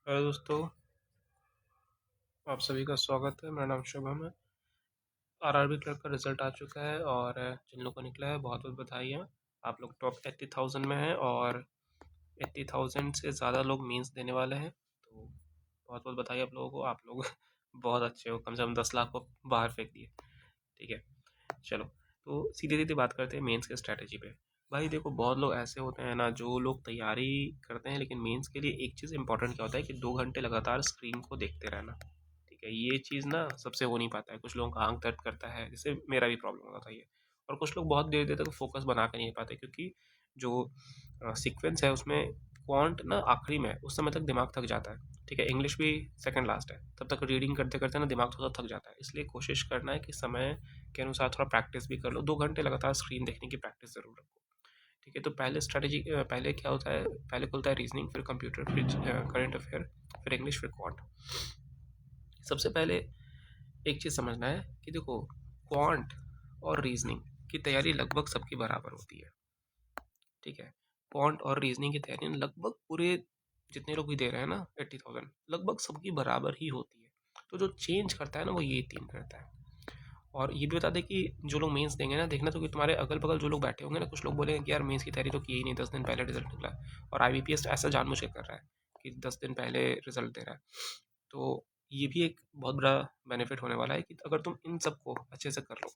Hello दोस्तों, आप सभी का स्वागत है। मेरा नाम शुभम है। आरआरबी क्लर्क का रिजल्ट आ चुका है और जिन लोगों को निकला है बहुत बहुत बधाई है। आप लोग टॉप 80,000 में हैं और 80,000 से ज़्यादा लोग मेंस देने वाले हैं। तो बहुत बहुत बधाई आप लोगों को। आप लोग बहुत अच्छे हो, कम से कम 10 लाख को बाहर फेंक दिए। ठीक है, चलो तो सीधे सीधे बात करते हैं मेंस के स्ट्रैटेजी पे। भाई देखो, बहुत लोग ऐसे होते हैं ना जो लोग तैयारी करते हैं, लेकिन मेंस के लिए एक चीज़ इंपॉर्टेंट क्या होता है कि 2 घंटे लगातार स्क्रीन को देखते रहना। ठीक है, ये चीज़ ना सबसे हो नहीं पाता है। कुछ लोगों का आंख दर्द करता है, जैसे मेरा भी प्रॉब्लम होता था ये। और कुछ लोग बहुत देर देर तक फोकस बना कर नहीं पाते, क्योंकि जो सीक्वेंस है उसमें क्वांट ना आखिरी में है, उस समय तक दिमाग थक जाता है। ठीक है, इंग्लिश भी सेकंड लास्ट है, तब तक रीडिंग करते करते ना दिमाग थोड़ा थक जाता है। इसलिए कोशिश करना है कि समय के अनुसार थोड़ा प्रैक्टिस भी कर लो। 2 घंटे लगातार स्क्रीन देखने की प्रैक्टिस ज़रूर रखो। ठीक है, तो पहले स्ट्रैटेजी, पहले क्या होता है, पहले खुलता है रीजनिंग, फिर कंप्यूटर, फिर करंट अफेयर, फिर इंग्लिश, फिर क्वांट। सबसे पहले एक चीज़ समझना है कि देखो, क्वांट और रीजनिंग की तैयारी लगभग सबकी बराबर होती है। ठीक है, क्वांट और रीजनिंग की तैयारी लगभग पूरे जितने लोग भी दे रहे हैं ना 80,000, लगभग सबकी बराबर ही होती है। तो जो चेंज करता है ना वो ये तीन करता है। और ये भी बता दें कि जो लोग मेंस देंगे ना, देखना तो कि तुम्हारे अगल बगल जो लोग बैठे होंगे ना, कुछ लोग बोलेंगे कि यार मेंस की तैयारी तो की ही नहीं, 10 दिन पहले रिजल्ट निकला है। और आईबीपीएस ऐसा जानबूझ के कर रहा है कि 10 दिन पहले रिजल्ट दे रहा है। तो ये भी एक बहुत बड़ा बेनिफिट होने वाला है कि अगर तुम इन सबको अच्छे से कर लो,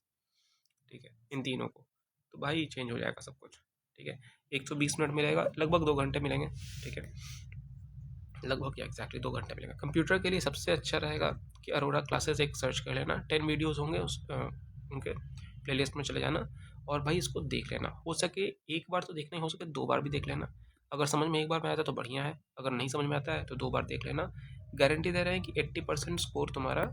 ठीक है, इन तीनों को, तो भाई चेंज हो जाएगा सब कुछ। ठीक है, 120 मिनट मिलेगा, लगभग 2 घंटे मिलेंगे। ठीक है, लगभग क्या एग्जैक्टली 2 घंटे मिलेगा। कंप्यूटर के लिए सबसे अच्छा रहेगा कि अरोरा क्लासेस एक सर्च कर लेना, 10 वीडियोज़ होंगे उनके प्लेलिस्ट में चले जाना और भाई इसको देख लेना। हो सके एक बार तो देखना ही, हो सके 2 बार भी देख लेना। अगर समझ में एक बार में आता है तो बढ़िया है, अगर नहीं समझ में आता है तो 2 बार देख लेना। गारंटी दे रहे हैं कि 80% स्कोर तुम्हारा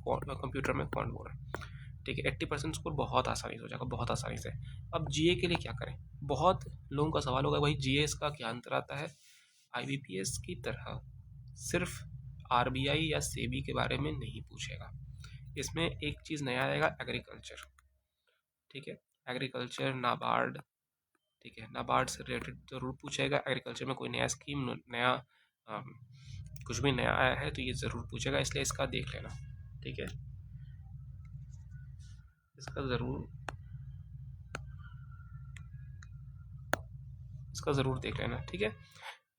कंप्यूटर में कौन बोल रहा है। ठीक है, 80% स्कोर बहुत आसानी से हो जाएगा, बहुत आसानी से। अब जीए के लिए क्या करें, बहुत लोगों का सवाल होगा भाई जीए का क्या अंतर आता है। आईबीपीएस की तरह सिर्फ आरबीआई या सेबी के बारे में नहीं पूछेगा। इसमें एक चीज़ नया आएगा, एग्रीकल्चर। ठीक है, एग्रीकल्चर, नाबार्ड। ठीक है, नाबार्ड से रिलेटेड ज़रूर पूछेगा। एग्रीकल्चर में कोई नया स्कीम, नया अम, कुछ भी नया आया है तो ये ज़रूर पूछेगा, इसलिए इसका देख लेना। ठीक है, इसका ज़रूर इसका ज़रूर देख लेना। ठीक है,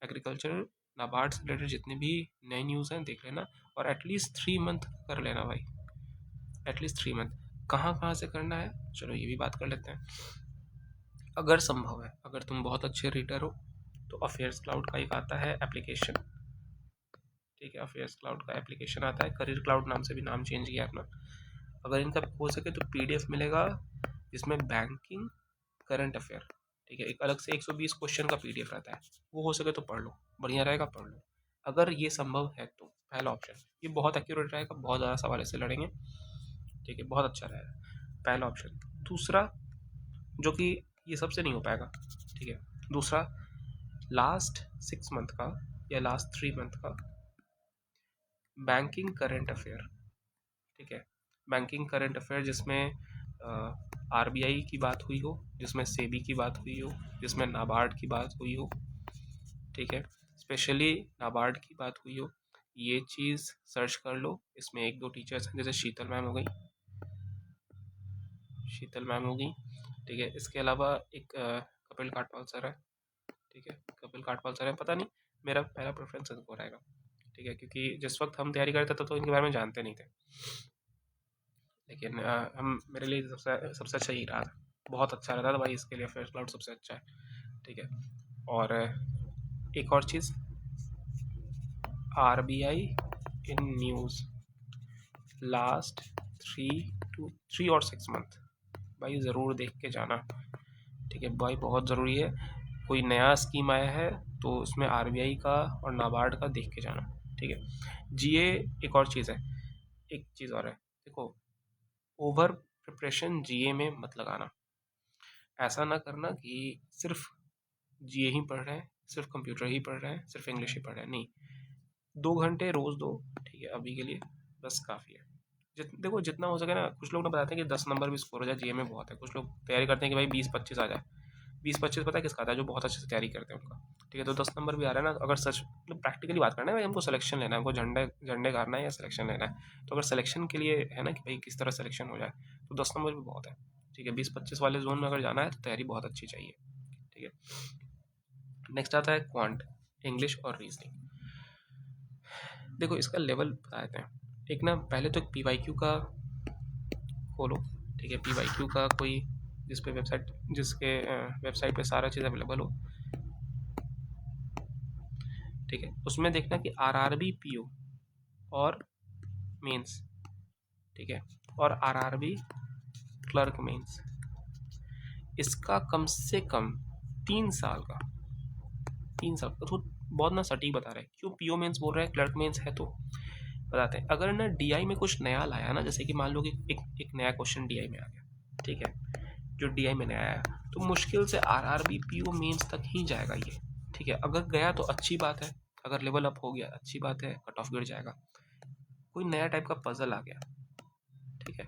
एग्रीकल्चर, नाबार्ड से रिलेटेड जितने भी नए न्यूज़ हैं देख लेना। और एटलीस्ट 3 मंथ कर लेना भाई, एटलीस्ट 3 मंथ। कहाँ कहाँ से करना है, चलो ये भी बात कर लेते हैं। अगर संभव है, अगर तुम बहुत अच्छे रीडर हो, तो अफेयर्स क्लाउड का एक आता है एप्लीकेशन। ठीक है, अफेयर्स क्लाउड का एप्लीकेशन आता है, करियर क्लाउड नाम से भी नाम चेंज किया अपना। अगर इनका हो सके तो पीडीएफ मिलेगा जिसमें बैंकिंग, करंट अफेयर, ठीक है, एक अलग से 120 क्वेश्चन का पीडीएफ रहता है। वो हो सके तो पढ़ लो, बढ़िया रहेगा, पढ़ लो। अगर ये संभव है तो पहला ऑप्शन, ये बहुत एक्यूरेट रहेगा, बहुत ज़्यादा सवाल इससे लड़ेंगे। ठीक है, बहुत अच्छा रहेगा पहला ऑप्शन। दूसरा, जो कि ये सबसे नहीं हो पाएगा, ठीक है, दूसरा, लास्ट 6 मंथ का या लास्ट 3 मंथ का बैंकिंग करंट अफेयर। ठीक है, बैंकिंग करंट अफेयर जिसमें आरबीआई की बात हुई हो, जिसमें सेबी की बात हुई हो, जिसमें नाबार्ड की बात हुई हो। ठीक है, स्पेशली नाबार्ड की बात हुई हो, ये चीज़ सर्च कर लो। इसमें एक दो टीचर्स हैं, जैसे शीतल मैम हो गई, शीतल मैम हो गई। ठीक है, इसके अलावा एक कपिल काटपाल सर है। ठीक है, कपिल काटपाल सर है, पता नहीं, मेरा पहला प्रेफरेंस इनको रहेगा। ठीक है, क्योंकि जिस वक्त हम तैयारी करते थे तो इनके बारे में जानते नहीं थे, लेकिन हम, मेरे लिए सबसे सबसे अच्छा ही रहा था, बहुत अच्छा रहा था भाई, इसके लिए फेयर क्लाउड सबसे अच्छा है। ठीक है, और एक और चीज़, R B I in news last 3 और 6 मंथ, भाई ज़रूर देख के जाना। ठीक है भाई, बहुत ज़रूरी है। कोई नया स्कीम आया है तो उसमें आरबीआई का और नाबार्ड का देख के जाना। ठीक है, जीए एक और चीज़ है, एक चीज़ और है, देखो, ओवर प्रिपरेशन जीए में मत लगाना। ऐसा ना करना कि सिर्फ जीए ही पढ़ रहे हैं, सिर्फ कंप्यूटर ही पढ़ रहे हैं, सिर्फ इंग्लिश ही पढ़ रहे हैं, नहीं। 2 घंटे रोज़ दो, ठीक है, अभी के लिए बस काफ़ी है। देखो जितना हो सके ना, कुछ लोग ना बताते हैं कि 10 नंबर भी स्कोर हो जाए जीए में बहुत है। कुछ लोग तैयारी करते हैं कि भाई 20-25 आ जाए, 20-25 पता है किसका आता है? जो बहुत अच्छे से तैयारी करते हैं उनका। ठीक है, तो 10 नंबर भी आ रहा है ना, अगर सच मतलब प्रैक्टिकली बात करना है भाई, हमको सिलेक्शन लेना है, हमको झंडे झंडे गाड़ना है या सिलेक्शन लेना है, तो अगर सिलेक्शन के लिए है ना कि भाई किस तरह सिलेक्शन हो जाए, तो 10 नंबर भी बहुत है। ठीक है, 20-25 वाले जोन में अगर जाना है तो तैयारी बहुत अच्छी चाहिए। ठीक है, नेक्स्ट आता है क्वांट, इंग्लिश और रीजनिंग। देखो इसका लेवल बता देते हैं। एक ना पहले तो एक PYQ का खोलो। ठीक है, PYQ का कोई जिस पे वेबसाइट जिसके वेबसाइट पे सारा चीज़ अवेलेबल हो। ठीक है, उसमें देखना कि RRB PO और मेंस, ठीक है, और RRB क्लर्क मेंस, इसका कम से कम 3 साल का, 3 साल का तो बहुत ना सटीक बता रहे हैं। क्यों PO मेंस बोल रहे हैं, क्लर्क मेंस है तो बताते हैं। अगर ना DI में कुछ नया लाया ना, जैसे कि मान लो कि एक नया क्वेश्चन DI में आ गया, ठीक है, जो DI में नया आया, तो मुश्किल से RRB PO मेंस तक ही जाएगा ये। ठीक है, अगर गया तो अच्छी बात है, अगर लेवल अप हो गया अच्छी बात है, कट ऑफ गिर जाएगा। कोई नया टाइप का पजल आ गया, ठीक है,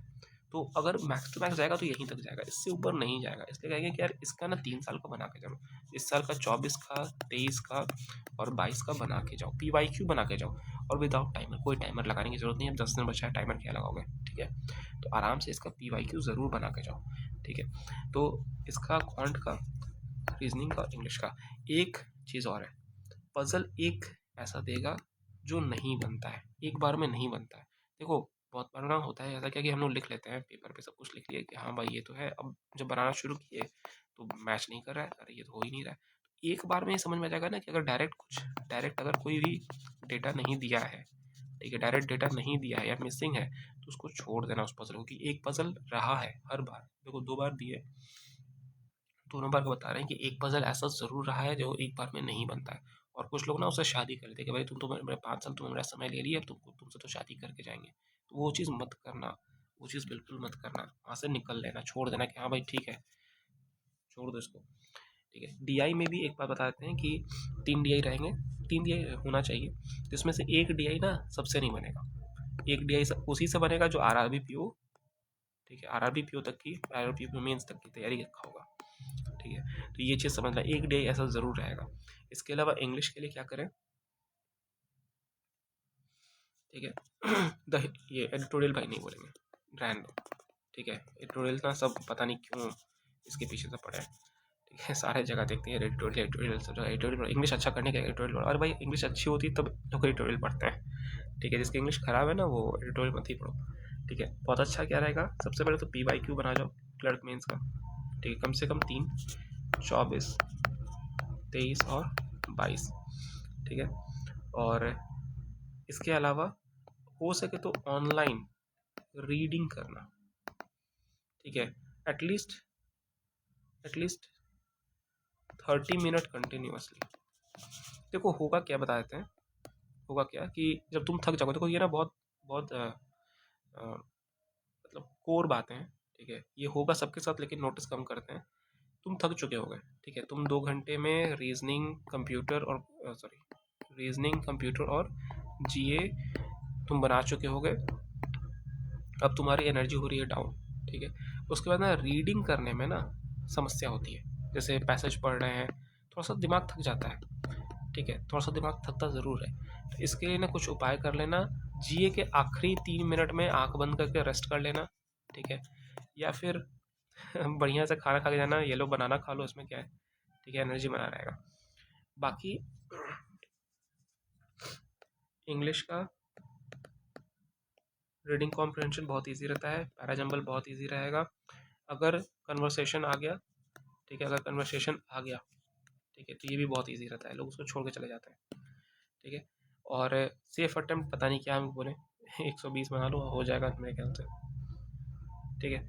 तो अगर मैक्स टू मैक्स जाएगा तो यहीं तक जाएगा, इससे ऊपर नहीं जाएगा। इसलिए कहेंगे कि यार इसका ना 3 साल का बना के चलो, इस साल का 24 का, 23 का और 22 का बना के जाओ, PYQ बना के जाओ, और विदाउट टाइमर, कोई टाइमर लगाने की जरूरत नहीं है। 10 दिन बचा है, टाइमर क्या लगाओगे? ठीक है, तो आराम से इसका PYQ ज़रूर बना के जाओ। ठीक है, तो इसका क्वांट का, रीजनिंग का, इंग्लिश का। एक चीज़ और है, पजल एक ऐसा देगा जो नहीं बनता है, एक बार में नहीं बनता है। देखो बहुत बार ना होता है ऐसा, क्या कि हम लोग लिख लेते हैं पेपर पे, सब कुछ लिख लिए कि हाँ भाई ये तो है, अब जब बनाना शुरू किए तो मैच नहीं कर रहा है, अरे ये तो हो ही नहीं रहा है। एक बार में ये समझ में आ जाएगा ना कि अगर डायरेक्ट अगर कोई भी डेटा नहीं दिया है, ठीक है, डायरेक्ट डेटा नहीं दिया है या मिसिंग है, तो उसको छोड़ देना उस पजल को, कि एक पजल रहा है हर बार। देखो 2 बार दिए, दोनों बार को बता रहे हैं कि एक पजल ऐसा ज़रूर रहा है जो एक बार में नहीं बनता है। और कुछ लोग ना उससे शादी कर लेते हैं कि भाई तुम तो मेरे 5 साल तुम मेरा समय ले लिए, अब तुमसे तो शादी करके जाएंगे। तो वो चीज़ मत करना, वो चीज़ बिल्कुल मत करना, वहाँ से निकल लेना, छोड़ देना कि हाँ भाई ठीक है, छोड़ दो इसको। ठीक है, DI में भी एक बात बता देते हैं कि 3 DI रहेंगे, 3 DI होना चाहिए, तो इसमें से एक DI ना सबसे नहीं बनेगा, एक DI उसी से बनेगा जो RRB PO, ठीक है, RRB PO तक की, RRB PO मेंस तक की तैयारी रखा होगा। ठीक है, तो ये चीज़ समझना, एक डे ऐसा ज़रूर रहेगा। इसके अलावा इंग्लिश के लिए क्या करें? ठीक है, ये एडिटोरियल भाई नहीं बोलेंगे, रहने दो। ठीक है, एडिटोरियल ना सब पता नहीं क्यों इसके पीछे से पड़े हैं। ठीक है, सारे जगह देखते हैं एडिटोरियल एडिटोरियल, सब जगह एडिटोरियल। इंग्लिश अच्छा करने का एडिटोरियल, और भाई इंग्लिश अच्छी होती तब लोग एडिटोरियल पढ़ते हैं। ठीक है, जिसकी इंग्लिश खराब है ना वो एडिटोरियल मत ही पढ़ो। ठीक है, बहुत अच्छा क्या रहेगा, सबसे पहले तो PYQ बना जाओ क्लर्क मेंस का। ठीक है, कम से कम 3, 24, 23 और 22। ठीक है, और इसके अलावा हो सके तो ऑनलाइन रीडिंग करना। ठीक है, एटलीस्ट एटलीस्ट 30 मिनट कंटिन्यूअसली। देखो होगा क्या बता देते हैं, होगा क्या कि जब तुम थक जाओगे, देखो ये ना बहुत बहुत मतलब कोर बातें हैं। ठीक है, ये होगा सबके साथ लेकिन नोटिस कम करते हैं। तुम थक चुके होगे, ठीक है, तुम 2 घंटे में रीजनिंग कंप्यूटर और रीजनिंग कंप्यूटर और GA तुम बना चुके होगे, अब तुम्हारी एनर्जी हो रही है डाउन। ठीक है, उसके बाद ना रीडिंग करने में ना समस्या होती है, जैसे पैसेज पढ़ रहे हैं, थोड़ा सा दिमाग थक जाता है। ठीक है, थोड़ा सा दिमाग थकता ज़रूर है, तो इसके लिए ना कुछ उपाय कर लेना। GA के आखिरी 3 मिनट में आंख बंद करके रेस्ट कर लेना। ठीक है, या फिर बढ़िया से खाना खा के जाना, ये लोग बनाना खा लो, इसमें क्या है। ठीक है, एनर्जी बना रहेगा। बाकी इंग्लिश का रीडिंग कॉम्प्रिहेंशन बहुत इजी रहता है, पैराजंबल बहुत इजी रहेगा। अगर कन्वर्सेशन आ गया, ठीक है, अगर कन्वर्सेशन आ गया, ठीक है, तो ये भी बहुत इजी रहता है, लोग उसको छोड़ के चले जाते हैं। ठीक है, और सेफ अटेम्प्ट पता नहीं क्या हम बोले, 120 बना लो, हो जाएगा मेरे ख्याल से। ठीक है,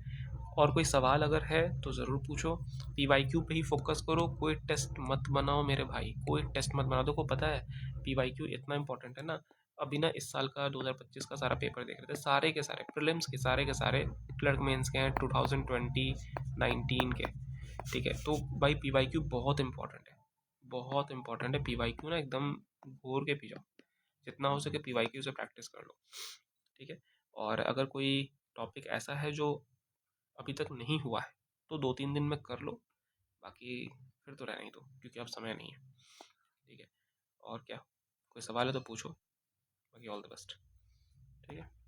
और कोई सवाल अगर है तो ज़रूर पूछो। PYQ पे ही फोकस करो, कोई टेस्ट मत बनाओ मेरे भाई, कोई टेस्ट मत बनाओ। देखो पता है PYQ इतना इंपॉर्टेंट है ना, अभी ना इस साल का 2025 का सारा पेपर देख रहे थे, सारे के सारे प्रीलिम्स के सारे क्लर्क मेंस के हैं 2019 के। ठीक है, तो भाई PYQ बहुत इंपॉर्टेंट है, बहुत इंपॉर्टेंट है PYQ ना, एकदम घोर के पी जाओ, जितना हो सके PYQ से प्रैक्टिस कर लो। ठीक है, और अगर कोई टॉपिक ऐसा है जो अभी तक नहीं हुआ है तो 2-3 दिन में कर लो, बाकी फिर तो रहना ही दो, क्योंकि अब समय नहीं है। ठीक है, और क्या, कोई सवाल है तो पूछो, बाकी ऑल द बेस्ट। ठीक है।